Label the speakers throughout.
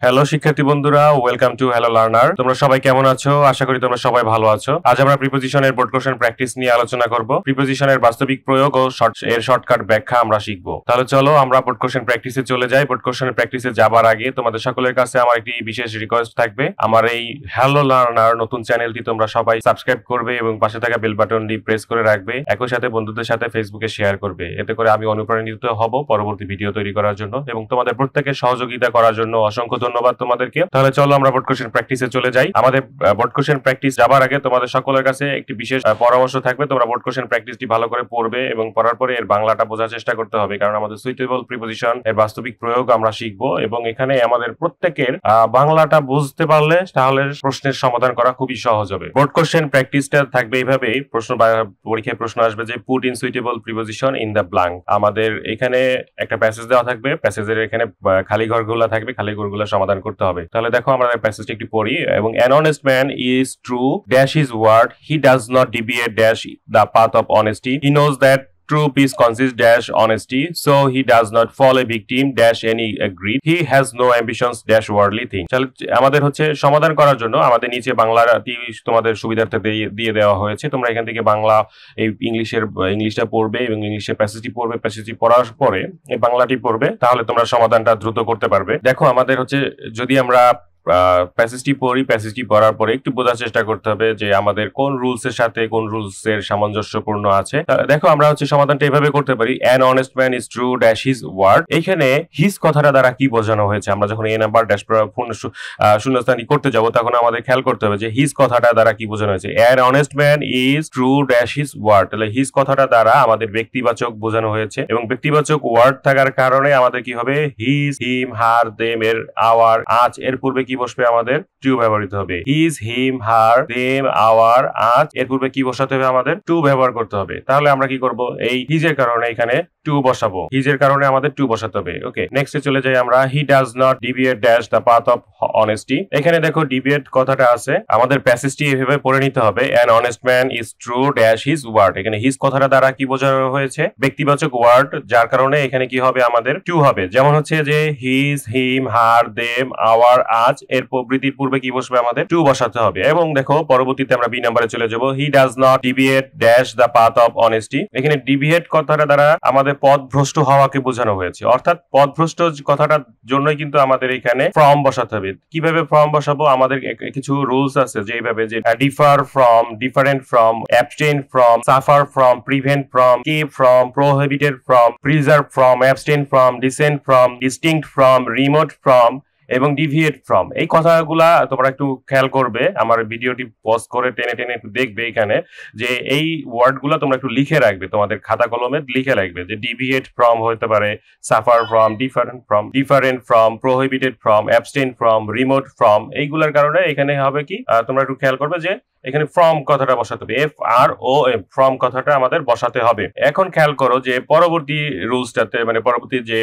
Speaker 1: Hello শিক্ষার্থী বন্ধুরা, welcome to hello learner. তোমরা সবাই কেমন আছো? আশা করি তোমরা সবাই ভালো আছো। আজ আমরা প্রিপোজিশনের বোর্ড কোশ্চেন প্র্যাকটিস নিয়ে আলোচনা করব। প্রিপোজিশনের বাস্তবিক প্রয়োগ ও এর শর্টকাট ব্যাখ্যা আমরা শিখব। তাহলে চলো আমরা বোর্ড কোশ্চেন প্র্যাকটিসে চলে যাই। বোর্ড কোশ্চেন প্র্যাকটিসে যাবার আগে তোমাদের সকলের কাছে আমার একটি বিশেষ রিকোয়েস্ট থাকবে। আমার এই হ্যালো লার্নার নতুন চ্যানেলটি তোমরা সবাই সাবস্ক্রাইব করবে এবং পাশে থাকা বেল বাটনটি প্রেস করে রাখবে। একই সাথে বন্ধুদের সাথে ফেসবুকে শেয়ার করবে। এতে করে আমি অনুপ্রাণিত হব পরবর্তী ভিডিও তৈরি করার জন্য এবং তোমাদের প্রত্যেকের সহযোগিতা করার জন্য অসংখ্য ধন্যবাদ তোমাদেরকে। তাহলে চলো আমরা বোর্ড কোশ্চেন প্র্যাকটিসে চলে যাই। আমাদের বোর্ড কোশ্চেন প্র্যাকটিস যাবার আগে তোমাদের সকলের কাছে একটি বিশেষ পরামর্শ থাকবে। তোমরা বোর্ড কোশ্চেন প্র্যাকটিসটি ভালো করে পড়বে এবং পড়ার পরে এর বাংলাটা বোঝার চেষ্টা করতে হবে, কারণ আমাদের সুইটেবল প্রিপোজিশন এর বাস্তবিক প্রয়োগ আমরা শিখবো এবং এখানে আমাদের প্রত্যেকের বাংলাটা বুঝতে পারলে তাহলে প্রশ্নের সমাধান করা খুবই সহজ হবে। বোর্ড কোশ্চেন প্র্যাকটিসটা থাকবে এইভাবেই। পরীক্ষায় প্রশ্ন আসবে যে put in suitable preposition in the blank. আমাদের এখানে একটা প্যাসেজ দেওয়া থাকবে, প্যাসেজের এখানে খালি ঘরগুলো থাকবে, খালি ঘরগুলো সমাধান করতে হবে। তাহলে দেখো আমরা প্যাসেজটি একটু পড়ি। এবং an honest man is true dash his word, he does not deviate dash the path of honesty, he knows that true peace consists dash honesty, so he does not fall a victim dash any greed, he has no ambitions dash worldly thing। তাহলে আমাদের হচ্ছে সমাধান করার জন্য আমাদের নিচে বাংলাটি তোমাদের সুবিধার্থে দিয়ে দেওয়া হয়েছে। তোমরা এখান থেকে বাংলা এই ইংলিশটা পড়বে এবং ইংলিশের প্যাসেজটি পড়বে। প্যাসেজটি পড়ার পরে এই বাংলাটি পড়বে, তাহলে তোমরা সমাধানটা দ্রুত করতে পারবে। দেখো আমাদের হচ্ছে যদি আমরা প্যাসেজটি পড়ি, প্যাসেজটি পড়ার পরে একটু বোঝার চেষ্টা করতে হবে যে আমাদের কোন রুলস এর সাথে কোন রুলস এর সামঞ্জস্যপূর্ণ আছে। দেখো আমরা হচ্ছে সমাধানটা এভাবে করতে পারি। an honest man is true dash his word, এইখানে হিজ কথাটা দ্বারা কি বোঝানো হয়েছে, আমরা যখন এ নাম্বার ড্যাশ শূন্যস্থান করতে যাব তখন আমাদের খেয়াল করতে হবে যে হিজ কথাটা দ্বারা কি বোঝানো হয়েছে। an honest man is true dash his word, তাহলে হিজ কথাটা দ্বারা আমাদের ব্যক্তিবাচক বোঝানো হয়েছে এবং ব্যক্তিবাচক ওয়ার্ড থাকার কারণে আমাদের কি হবে, হিজ, হিম, হার, দেম এর আওয়ার, আজ এর পূর্বে কি বসবে, আমাদের টু ব্যবহৃত হবে। হিজ, হিম, হার, দেম, আওয়ার, আজ এর পূর্বে কি বসাতে হবে, আমাদের টু ব্যবহার করতে হবে। তাহলে আমরা কি করব, এই হিজের কারণে এখানে টু বসাবো, হিজের কারণে আমাদের টু বসাতে হবে। ওকে, নেক্সটে চলে যাই আমরা। হি does not deviate dash the path of honesty. এখানে দেখো ডিভিয়েট কথাটা আছে, আমাদের প্যাসেজটি এভাবে পড়ে নিতে হবে। an honest man is true dash his word, এখানে হিজ কথাটা দ্বারা কি বোঝানো হয়েছে, ব্যক্তিবাচক ওয়ার্ড, যার কারণে এখানে কি হবে, আমাদের টু হবে। যেমন হচ্ছে যে হিজ, হিম, হার, দেম, আওয়ার, আজ এর প্রবৃত্তির পূর্বে কি বসবে, আমাদের টু বসাতে হবে। এবং দেখো পরবর্তীতে আমরা বি নাম্বারে চলে যাব। হি does not deviate dash the path of honesty, এখানে ডিভিয়েট কথাটা দ্বারা আমাদের পথভ্রষ্ট হওয়াকে বোঝানো হয়েছে, অর্থাৎ পথভ্রষ্ট কথাটার জন্যই কিন্তু আমাদের এখানে ফ্রম বসাতে হবে। কিভাবে ফ্রম বসাবো, আমাদের কিছু রুলস আছে যে এইভাবে, যে differ from, different from, abstain from, suffer from, prevent from, keep from, prohibited from, preserve from, abstain from, dissent from, distinct from, remote from এবং ডিভিয়েট ফ্রম। এই কথাগুলা তোমরা একটু খেয়াল করবে, আমার ভিডিওটি পজ করে টেনে টেনে একটু দেখবে এখানে, যে এই ওয়ার্ডগুলো তোমরা একটু লিখে রাখবে, তোমাদের খাতা কলমে লিখে রাখবে যে ডিভিয়েট ফ্রম হতে পারে suffer from, different from, prohibited from, abstain from, remote from. এইগুলোর কারণে এখানে হবে কি, তোমরা একটু খেয়াল করবে যে এখানে ফ্রম কথাটা বসাতে হবে, F R O M, from কথাটা আমাদের বসাতে হবে। এখন খেয়াল করো যে পরবর্তী রুলসটাতে, মানে পরবর্তী যে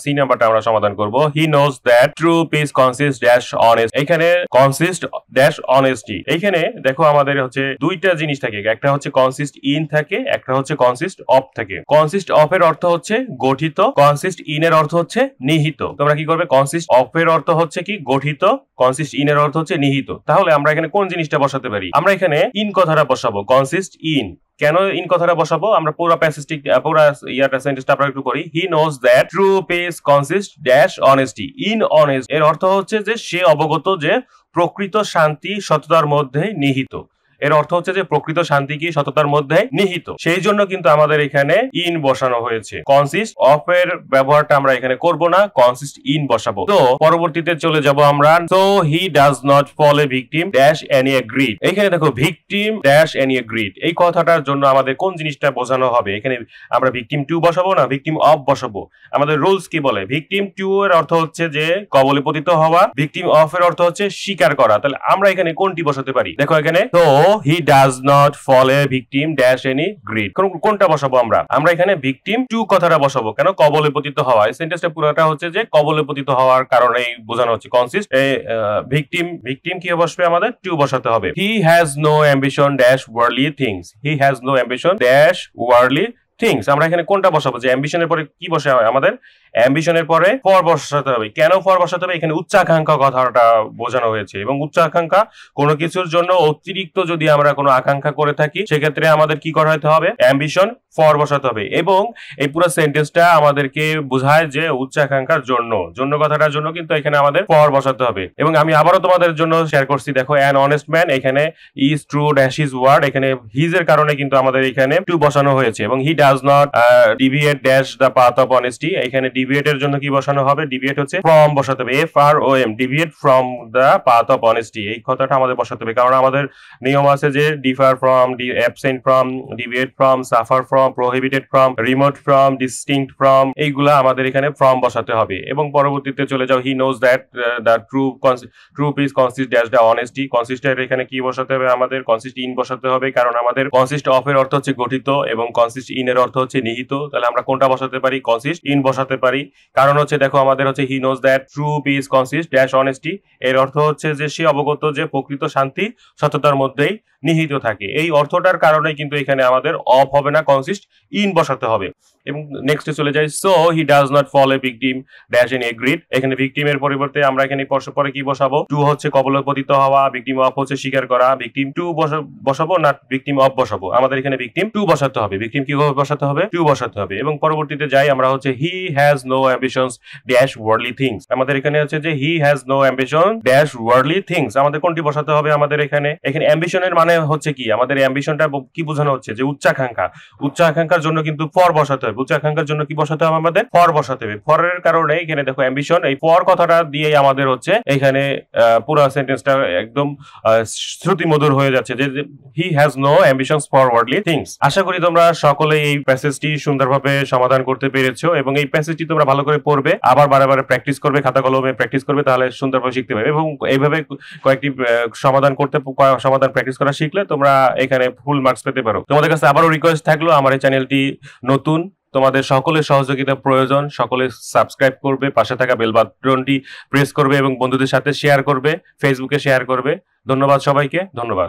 Speaker 1: সি নাম্বারটা আমরা সমাধান করব। হি knows that true peace consist dash honest, এখানে কনসিস্ট ড্যাশ অনেস্টি। এইখানে দেখো আমাদের হচ্ছে দুইটা জিনিস থাকে, একটা হচ্ছে কনসিস্ট ইন থাকে, একটা হচ্ছে কনসিস্ট অফ থাকে। কনসিস্ট অফ এর অর্থ হচ্ছে গঠিত, কনসিস্ট ইন এর অর্থ হচ্ছে নিহিত। তোমরা কি করবে, কনসিস্ট অফ এর অর্থ হচ্ছে কি গঠিত, কনসিস্ট ইন এর অর্থ হচ্ছে নিহিত। তাহলে আমরা এখানে কোন জিনিসটা বসাতে পারি, আমরা এখানে ইন কথাটা বসাবো, কনসিস্ট ইন। কেন ইন কথাটা বসাবো, আমরা পুরো প্যাসেজটি পুরো ইয়াটা সেন্টেন্সটা আমরা একটু করি। হি knows that true peace consist dash honesty in honest, এর অর্থ হচ্ছে যে সে অবগত যে প্রকৃত শান্তি সততার মধ্যে নিহিত। এর অর্থ হচ্ছে যে প্রকৃত শান্তি কি সততার মধ্যে নিহিত, সেই জন্য কিন্তু আমাদের এখানে ইন বসানো হয়েছে। কনসিস্ট অফ এর ব্যবহারটা আমরা এখানে করব না, কনসিস্ট ইন বসাবো। তো পরবর্তীতে চলে যাব আমরা। So he does not fall a victim dash any greed, এখানে দেখো ভিকটিম ড্যাশ এনি গ্রিড, এই কথাটার জন্য আমাদের কোন জিনিসটা বোঝানো হবে, এখানে আমরা ভিকটিম টু বসাবো না ভিকটিম অফ বসাবো। আমাদের রুলস কি বলে, ভিকটিম টু এর অর্থ হচ্ছে যে কবলে পতিত হওয়া, ভিকটিম অফ এর অর্থ হচ্ছে স্বীকার করা। তাহলে আমরা এখানে কোনটি বসাতে পারি, দেখো এখানে তো he does not fall a victim dash any greed, কোনটা বসাবো আমরা এখানে ভিকটিম টু কথাটা বসাবো। কেন, কবলে পতিত হওয়া, এই সেন্টেন্সটা পুরোটা হচ্ছে যে কবলে পতিত হওয়ার কারণেই বোঝানো হচ্ছে। কনসিস্ট ভিকটিম কি বসবে, আমাদের টু বসাতে হবে। he has no ambition dash worldly things, he has no ambition dash worldly things. আমরা এখানে কোনটা বসাবো, যে অ্যাম্বিশনের পরে কি বসে হয় আমাদের, অ্যাম্বিশনের পরে ফর বসাতে হবে। কেন ফর বসাতে হবে, এখানে উচ্চাকাঙ্ক্ষা কথাটা বোঝানো হয়েছে, এবং উচ্চাকাঙ্ক্ষা কোনো কিছুর জন্য অতিরিক্ত যদি আমরা কোনো আকাঙ্ক্ষা করে থাকি সেক্ষেত্রে আমাদের কি করা হতে হবে, অ্যাম্বিশন ফর বসাতে হবে। এবং এই পুরো সেন্টেন্সটা আমাদেরকে বোঝায় যে উচ্চাকাঙ্ক্ষার জন্য কথাটার জন্য কিন্তু এখানে আমাদের ফর বসাতে হবে। এবং আমি আবারও তোমাদের জন্য শেয়ার করছি, দেখো অ্যান অনেস্ট ম্যান, এখানে is true dash his word, এখানে হিজ এর কারণে কিন্তু আমাদের এখানে টু বসানো হয়েছে। এবং he does not deviate dash the path of honesty, এখানে ডিভিয়েট এর জন্য কি বসানো হবে, ডিভিয়েট হচ্ছে ফ্রম বসাতে হবে, FROM, deviate from the path of honesty, এই কথাটা আমাদের বসাতে হবে। কারণ আমাদের নিয়ম আছে যে differ from, absent from, deviate from, suffer from, prohibited from, remote from, distinct from, এইগুলা আমাদের এখানে ফ্রম বসাতে হবে। এবং পরবর্তীতে চলে যাও, he knows that the true peace consist dash the honesty, কনসিস্টের এখানে কি বসাতে হবে, আমাদের কনসিস্ট ইন বসাতে হবে। কারণ আমাদের কনসিস্ট অফ এর অর্থ হচ্ছে গঠিত এবং কনসিস্ট ইন এর অর্থ হচ্ছে নিহিত। তাহলে আমরা কোনটা বসাতে পারি, কনসিস্ট ইন বসাতে পারি। কারণ হচ্ছে দেখো আমাদের হচ্ছে হি knows that true peace consist dash honesty, এর অর্থ হচ্ছে যে সে অবগত যে প্রকৃত শান্তি সততার মধ্যেই নিহিত থাকে। এই অর্থটার কারণে কিন্তু এখানে আমাদের অফ হবে না, কনসিস্ট ইন বসাতে হবে। এবং নেক্সটে চলে যাই, so he does not fall a victim dash in agreed, এখানে ভিকটিমের পরিবর্তে আমরা এখানে পরে কি বসাবো, টু হচ্ছে কবলপতিত হওয়া, ভিকটিম অফ হচ্ছে স্বীকার করা, ভিকটিম টু বসাবো না ভিকটিম অফ বসাবো, আমাদের এখানে ভিকটিম টু বসাতে হবে। ভিকটিম কিভাবে বসাতে হবে, টু বসাতে হবে। এবং পরবর্তীতে যাই আমরা হচ্ছে he has no ambitions dash worldly things, আমাদের এখানে হচ্ছে যে he has no ambition dash worldly things, আমাদের কোনটি বসাতে হবে, আমাদের এখানে অ্যাম্বিশনের মানে হচ্ছে কি, আমাদের অ্যাম্বিশনটা কি বোঝানো হচ্ছে, যে উচ্চাকাঙ্ক্ষার জন্য কিন্তু ফর বসাতে হবে, উচ্চাকাঙ্ক্ষার জন্য কি বসাতে হবে, আমাদের ফর বসাতে হবে। ফরের কারণে এখানে দেখো অ্যাম্বিশন, এই ফর কথাটা দিয়ে আমাদের হচ্ছে এখানে পুরো সেন্টেন্সটা একদম শ্রুতিমধুর হয়ে যাচ্ছে, যে he has no ambitions for worldly things. আশা করি তোমরা সকলে এই প্যাসেজটি সুন্দরভাবে সমাধান করতে পেরেছো, এবং এই প্যাসেজটি তোমরা ভালো করে পড়বে, আবার বারে প্র্যাকটিস করবে, খাতা কলমে প্র্যাকটিস করবে, তাহলে সুন্দরভাবে শিখতে পারবে। এবং এইভাবে কয়েকটি সমাধান প্র্যাকটিস করা শিখলে তোমরা এখানে ফুল মার্কস পেতে পারো। তোমাদের কাছে আবারও রিকোয়েস্ট থাকলো, আমার এই চ্যানেলটি নতুন, তোমাদের সকলের সহযোগিতা প্রয়োজন, সকলে সাবস্ক্রাইব করবে, পাশে থাকা বেল বাটনটি প্রেস করবে এবং বন্ধুদের সাথে শেয়ার করবে, ফেসবুকে শেয়ার করবে। ধন্যবাদ সবাইকে, ধন্যবাদ।